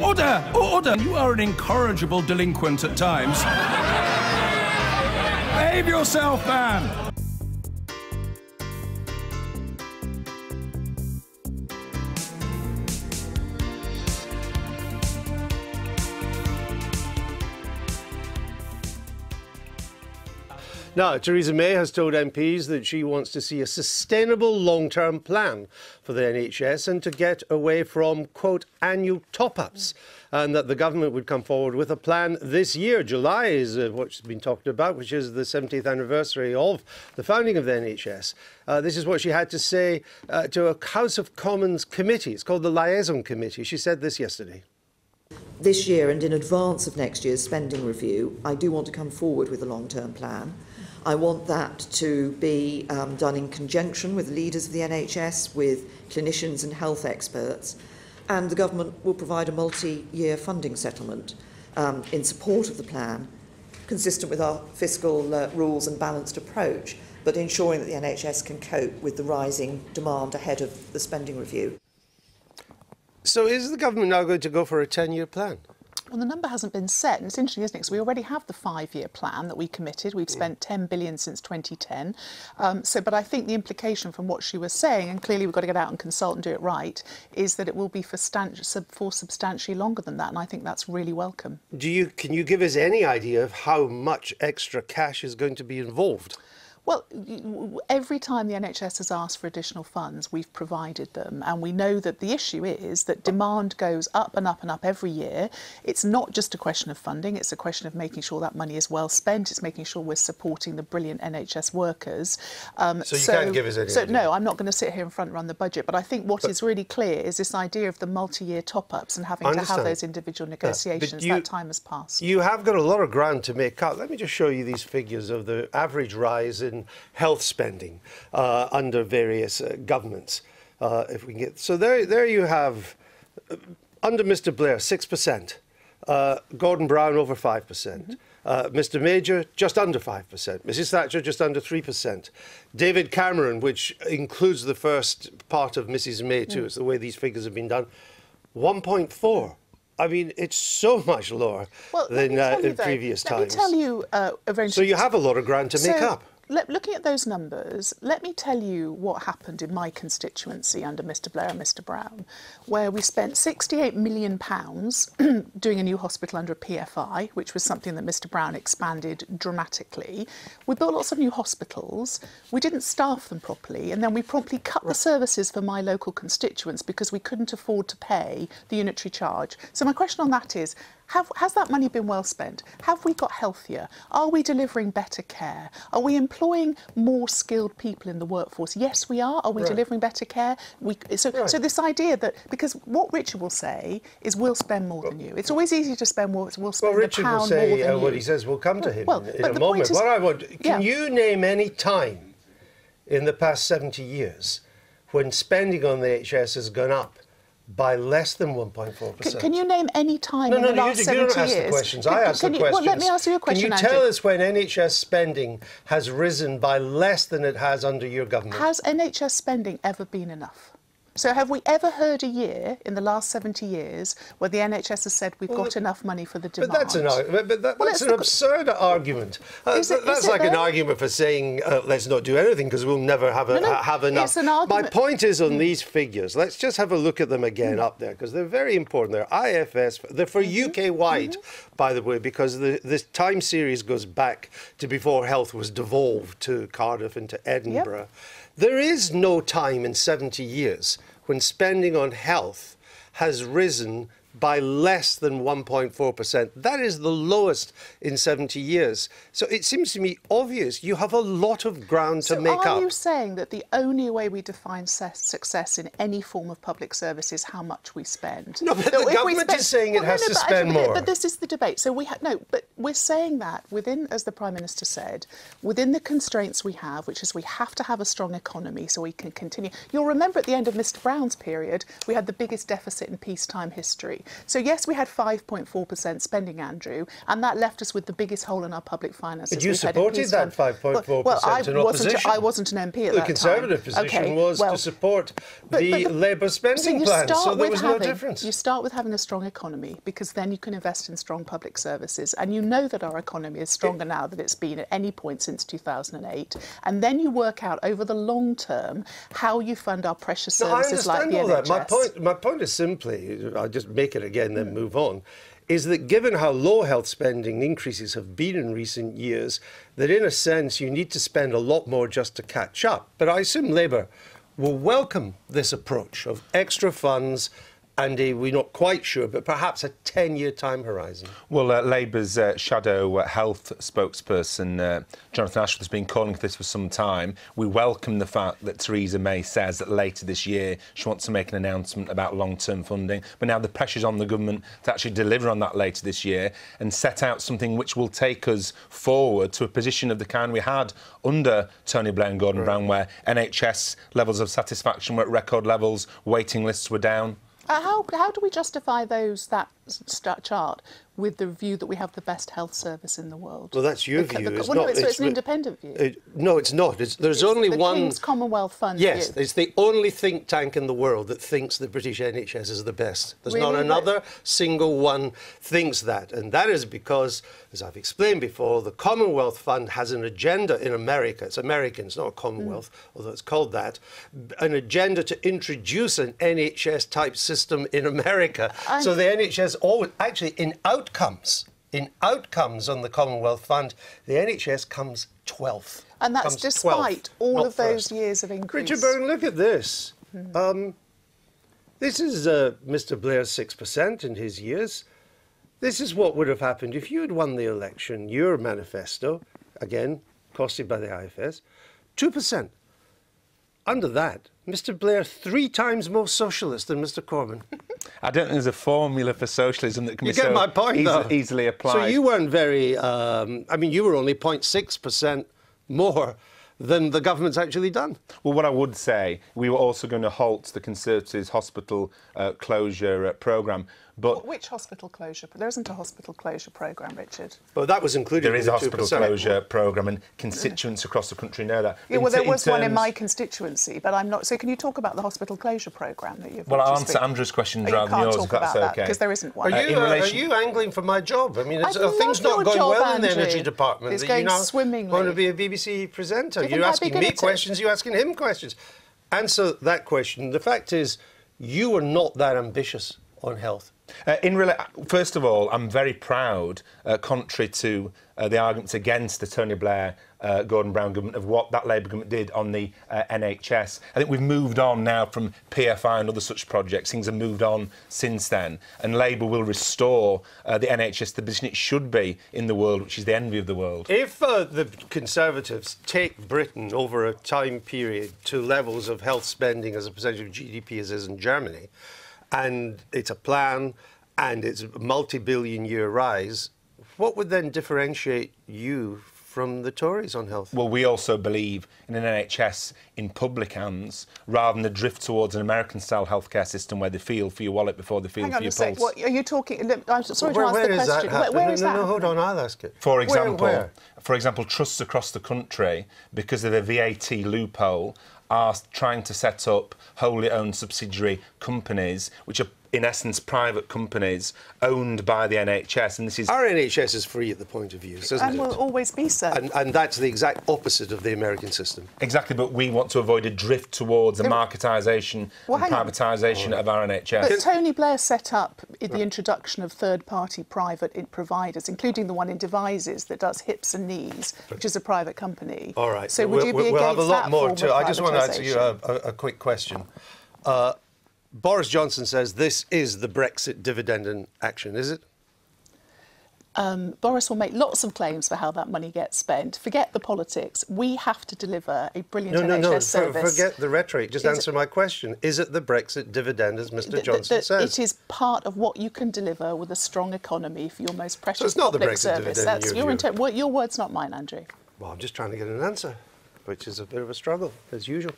Order! Order! You are an incorrigible delinquent at times. Behave yourself, man! Now, Theresa May has told MPs that she wants to see a sustainable long-term plan for the NHS and to get away from, quote, annual top-ups, and that the government would come forward with a plan this year. July is what's been talked about, which is the 70th anniversary of the founding of the NHS. This is what she had to say to a House of Commons committee. It's called the Liaison Committee. She said this yesterday. This year and in advance of next year's spending review, I do want to come forward with a long-term plan. I want that to be done in conjunction with leaders of the NHS, with clinicians and health experts, and the government will provide a multi-year funding settlement in support of the plan, consistent with our fiscal rules and balanced approach, but ensuring that the NHS can cope with the rising demand ahead of the spending review. So is the government now going to go for a 10-year plan? Well, the number hasn't been set, and it's interesting, isn't it? Because we already have the 5-year plan that we committed. We've spent $10 billion since 2010. But I think the implication from what she was saying, and clearly we've got to get out and consult and do it right, is that it will be for substantially longer than that, and I think that's really welcome. Can you give us any idea of how much extra cash is going to be involved? Well, every time the NHS has asked for additional funds, we've provided them. And we know that the issue is that demand goes up and up and up every year. It's not just a question of funding, it's a question of making sure that money is well spent. It's making sure we're supporting the brilliant NHS workers. So you can't give us any idea? No, I'm not going to sit here and front run the budget. But I think what is really clear is this idea of the multi-year top-ups and having to have those individual negotiations. That time has passed. You have got a lot of ground to make up. Let me just show you these figures of the average rise in health spending under various governments. If we can get so there you have under Mr. Blair 6%, Gordon Brown over 5%, Mr. Major just under 5%, Mrs. Thatcher just under 3%, David Cameron, which includes the first part of Mrs. May too, it's the way these figures have been done, 1.4. I mean, it's so much lower than in previous times. Let me tell you a very So you have a lot of ground to make up. Looking at those numbers, let me tell you what happened in my constituency under Mr. Blair and Mr. Brown, where we spent £68 million doing a new hospital under a PFI, which was something that Mr. Brown expanded dramatically. We built lots of new hospitals, we didn't staff them properly, and then we promptly cut the services for my local constituents because we couldn't afford to pay the unitary charge. So my question on that is, has that money been well spent? Have we got healthier? Are we delivering better care? Are we employing more skilled people in the workforce? Yes, we are. Are we delivering better care? So this idea that, because what Richard will say is we'll spend more than you. It's always easy to spend more, we'll spend Richard a pound will say more than you. What he says, we'll come to him in a the moment. Point is, Can you name any time in the past 70 years when spending on the NHS has gone up by less than 1.4%. Can you name any time in the last 70 years? You don't ask the questions. I ask the questions. Well, let me ask you a question, Can you tell us when NHS spending has risen by less than it has under your government? Has NHS spending ever been enough? So have we ever heard a year in the last 70 years where the NHS has said we've got enough money for the demand? But that's an argument. That's an absurd argument. That's like an argument for saying let's not do anything because we'll never have enough. It's an argument. My point is on these figures. Let's just have a look at them again up there because they're very important. They're IFS. They're for UK-wide, by the way, because this time series goes back to before health was devolved to Cardiff and to Edinburgh. There is no time in 70 years when spending on health has risen by less than 1.4%. That is the lowest in 70 years. So it seems to me obvious you have a lot of ground to make up. So are you saying that the only way we define success in any form of public service is how much we spend? No, but the government is saying it has to spend more. But this is the debate. So but we're saying that within, as the Prime Minister said, within the constraints we have, which is we have to have a strong economy so we can continue. You'll remember at the end of Mr. Brown's period, we had the biggest deficit in peacetime history. So yes, we had 5.4% spending, Andrew, and that left us with the biggest hole in our public finances. But you supported that 5.4% in opposition. I wasn't an MP at that time. The Conservative position was to support the Labour spending plan, so there was no difference. You start with having a strong economy, because then you can invest in strong public services, and you know that our economy is stronger now than it's been at any point since 2008, and then you work out over the long term how you fund our precious services like the NHS. I understand all that. My point is simply, I'll just make it again, then move on, is that given how low health spending increases have been in recent years, that in a sense you need to spend a lot more just to catch up. But I assume Labour will welcome this approach of extra funds and we're not quite sure, but perhaps a 10-year time horizon. Well, Labour's shadow health spokesperson, Jonathan Ashworth, has been calling for this for some time. We welcome the fact that Theresa May says that later this year she wants to make an announcement about long-term funding, but now the pressure's on the government to actually deliver on that later this year and set out something which will take us forward to a position of the kind we had under Tony Blair and Gordon Brown, where NHS levels of satisfaction were at record levels, waiting lists were down. How do we justify that chart with the view that we have the best health service in the world? Well, that's your view. It's an independent view. No, it's not. There's only one. The King's Commonwealth Fund. Yes, view. it's the only think tank in the world that thinks the British NHS is the best. There's not another single one thinks that, and that is because, as I've explained before, the Commonwealth Fund has an agenda in America. It's American, it's not a Commonwealth, although it's called that. An agenda to introduce an NHS-type system in America. So the NHS always, actually, in outcomes on the Commonwealth Fund, the NHS comes 12th. And that's despite all of those years of increase. Richard Byrne, look at this. This is Mr. Blair's 6% in his years. This is what would have happened if you had won the election. Your manifesto, again, costed by the IFS, 2%. Under that, Mr. Blair 3 times more socialist than Mr. Corbyn. I don't think there's a formula for socialism that can be so my point, easily applied. So you weren't very... I mean, you were only 0.6% more than the government's actually done. Well, what I would say, we were also going to halt the Conservatives' hospital closure programme. But which hospital closure? There isn't a hospital closure programme, Richard. Well, that was included. There is a hospital closure programme, and constituents across the country know that. Yeah, well, there was one in my constituency, but I'm not. So, can you talk about the hospital closure programme that you've? Well, I'll answer Andrew's questions rather than yours, if that's okay. Because there isn't one. Are you angling for my job? I mean, are things not going well in the energy department? It's going swimmingly. Want to be a BBC presenter? You're asking me questions. You're asking him questions. Answer that question. The fact is, you were not that ambitious on health. First of all, I'm very proud, contrary to the arguments against the Tony Blair, Gordon Brown government, of what that Labour government did on the NHS. I think we've moved on now from PFI and other such projects. Things have moved on since then, and Labour will restore the NHS to the position it should be in the world, which is the envy of the world. If the Conservatives take Britain over a time period to levels of health spending as a percentage of GDP as is in Germany, and it's a plan, and it's a multi-billion-year rise, what would then differentiate you from the Tories on health? Well, we also believe in an NHS in public hands, rather than the drift towards an American-style healthcare system where they feel for your wallet before they feel for your pulse. What are you talking? I'm sorry to ask the question. Where is that? No, hold on, I'll ask it. For example, trusts across the country, because of the VAT loophole, are trying to set up wholly owned subsidiary companies, which are in essence private companies owned by the NHS, and this is... Our NHS is free at the point of use, isn't it? And will always be so. And that's the exact opposite of the American system. Exactly, but we want to avoid a drift towards a marketisation and privatisation of our NHS. But Tony Blair set up the introduction of third-party private providers, including the one in Devizes that does hips and knees, which is a private company. All right. So would you be we'll against have a lot that more form to... of I just want to answer you privatisation? a quick question. Boris Johnson says this is the Brexit dividend in action, is it? Boris will make lots of claims for how that money gets spent. Forget the politics. We have to deliver a brilliant NHS service. Forget the rhetoric. Just answer my question. Is it the Brexit dividend, as Mr Johnson says? It is part of what you can deliver with a strong economy for your most precious so it's not public the Brexit service. Dividend, That's your words, not mine, Andrew. Well, I'm just trying to get an answer, which is a bit of a struggle, as usual.